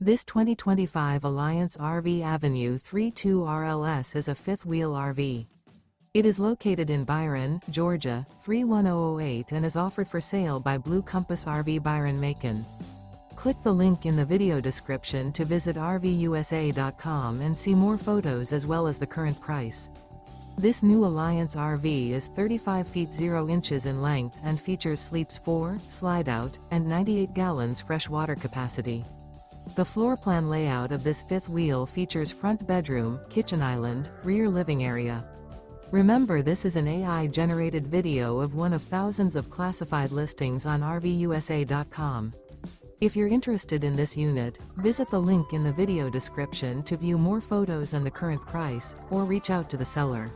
This 2025 Alliance RV Avenue 32 RLS is a fifth-wheel RV. It is located in Byron, Georgia, 31008 and is offered for sale by Blue Compass RV Byron-Macon. Click the link in the video description to visit RVUSA.com and see more photos as well as the current price. This new Alliance RV is 35 feet 0 inches in length and features sleeps 4, slide-out, and 98 gallons fresh water capacity. The floor plan layout of this fifth wheel features front bedroom, kitchen island, rear living area. Remember, this is an AI-generated video of one of thousands of classified listings on RVUSA.com. If you're interested in this unit, visit the link in the video description to view more photos and the current price, or reach out to the seller.